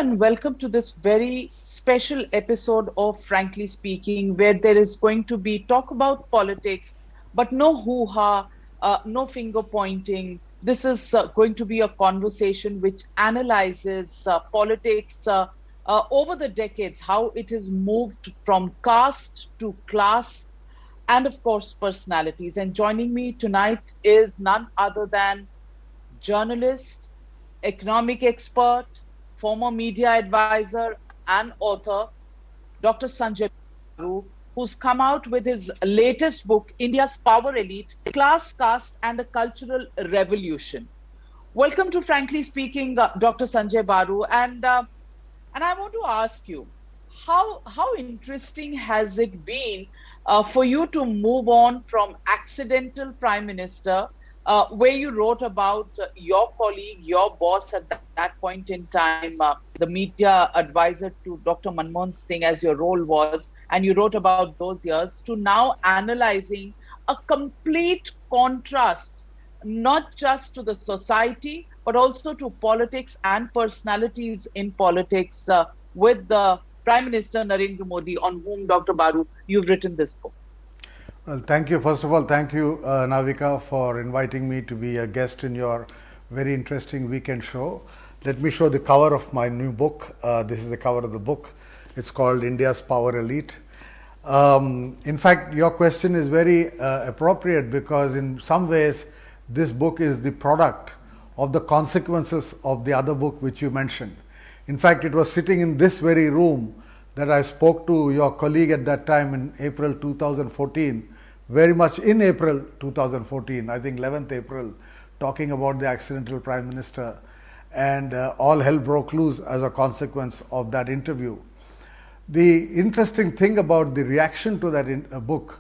and welcome to this very special episode of Frankly Speaking, where there is going to be talk about politics, but no hoo-ha, no finger pointing. This is going to be a conversation which analyzes politics over the decades, how it has moved from caste to class, and of course, personalities. And joining me tonight is none other than journalist, economic expert, former media advisor, and author, Dr. Sanjaya Baru, who's come out with his latest book, India's Power Elite, Class, Caste, and a Cultural Revolution. Welcome to Frankly Speaking, Dr. Sanjaya Baru. And I want to ask you, how interesting has it been for you to move on from accidental prime minister, where you wrote about your colleague, your boss at that point in time, the media advisor to Dr. Manmohan Singh, as your role was, and you wrote about those years, to now analyzing a complete contrast, not just to the society, but also to politics and personalities in politics with the Prime Minister Narendra Modi, on whom, Dr. Baru, you've written this book. Well, thank you. First of all, thank you, Navika, for inviting me to be a guest in your very interesting weekend show. Let me show the cover of my new book. This is the cover of the book. It's called India's Power Elite. In fact, your question is very appropriate, because in some ways, this book is the product of the consequences of the other book which you mentioned. In fact, it was sitting in this very room that I spoke to your colleague at that time in April 2014, very much in April 2014, I think 11th April, talking about the accidental prime minister, and all hell broke loose as a consequence of that interview. The interesting thing about the reaction to that book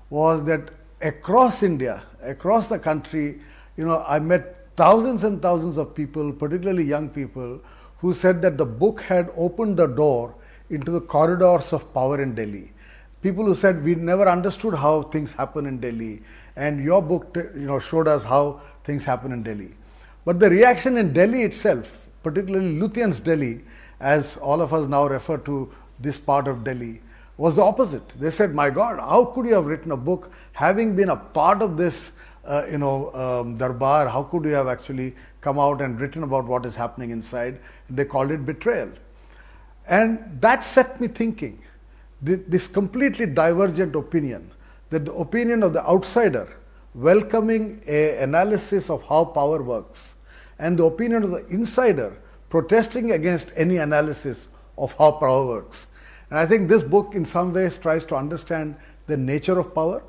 was that across India, across the country, I met thousands and thousands of people, particularly young people, who said that the book had opened the door into the corridors of power in Delhi. People who said, we never understood how things happen in Delhi, and your book showed us how things happen in Delhi. But the reaction in Delhi itself, particularly Lutyens' Delhi, as all of us now refer to this part of Delhi, was the opposite. They said, my God, how could you have written a book having been a part of this darbar? How could you have actually come out and written about what is happening inside? They called it betrayal. And that set me thinking, this completely divergent opinion, that the opinion of the outsider welcoming an analysis of how power works, and the opinion of the insider protesting against any analysis of how power works. And I think this book in some ways tries to understand the nature of power,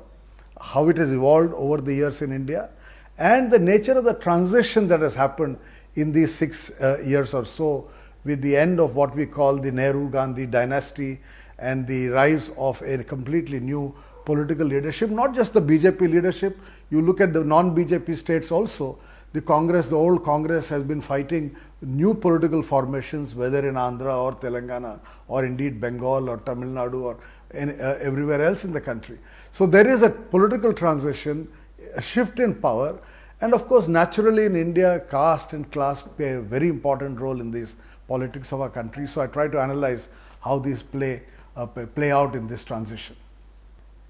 how it has evolved over the years in India, and the nature of the transition that has happened in these 6 years or so, with the end of what we call the Nehru-Gandhi dynasty and the rise of a completely new political leadership, not just the BJP leadership. You look at the non-BJP states also, the Congress, the old Congress, has been fighting new political formations, whether in Andhra or Telangana or indeed Bengal or Tamil Nadu or everywhere else in the country. So there is a political transition, a shift in power, and of course naturally in India, caste and class play a very important role in these politics of our country. So I try to analyze how these play out in this transition.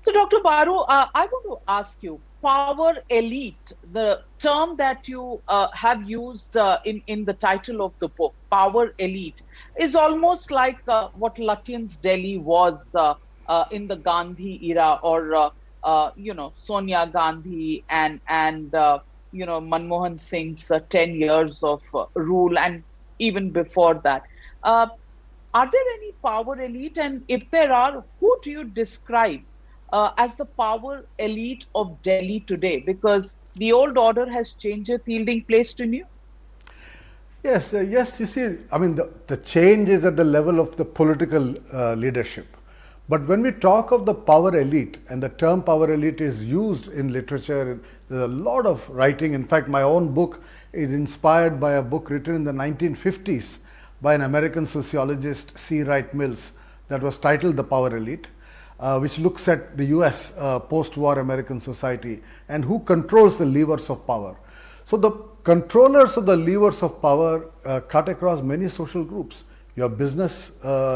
So, Dr. Baru, I want to ask you, power elite, the term that you have used in the title of the book, power elite, is almost like what Lutyens' Delhi was in the Gandhi era, or Sonia Gandhi and Manmohan Singh's 10 years of rule, and even before that. Are there any power elite, and if there are, who do you describe as the power elite of Delhi today? Because the old order has changed its yielding place to new. Yes, you see, I mean, the change is at the level of the political leadership. But when we talk of the power elite, and the term power elite is used in literature, there's a lot of writing. In fact, my own book is inspired by a book written in the 1950s by an American sociologist, C. Wright Mills, that was titled The Power Elite, which looks at the US post-war American society and who controls the levers of power. So the controllers of the levers of power cut across many social groups. you have business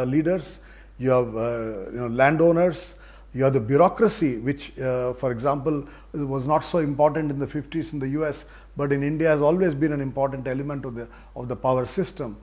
leaders, you have landowners, you have the bureaucracy, which, for example, was not so important in the 50s in the US, but in India has always been an important element of the power system.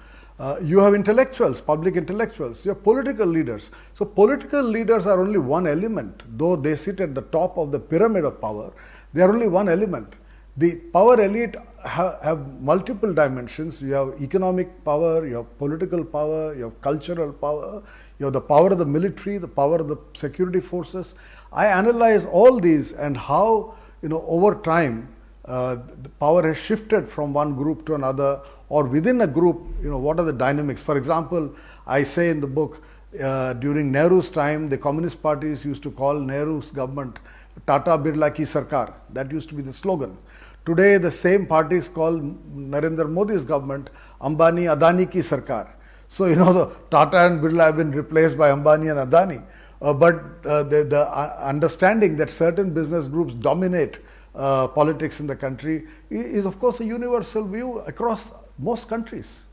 You have intellectuals, public intellectuals, you have political leaders. So political leaders are only one element, though they sit at the top of the pyramid of power, they are only one element. The power elite have multiple dimensions. You have economic power, you have political power, you have cultural power, you have the power of the military, the power of the security forces. I analyze all these and how, over time, the power has shifted from one group to another, or within a group, what are the dynamics. For example, I say in the book, during Nehru's time, the communist parties used to call Nehru's government Tata Birla ki Sarkar. That used to be the slogan. Today, the same parties call Narendra Modi's government Ambani Adani ki Sarkar. So, the Tata and Birla have been replaced by Ambani and Adani. But the understanding that certain business groups dominate politics in the country is, of course, a universal view across most countries.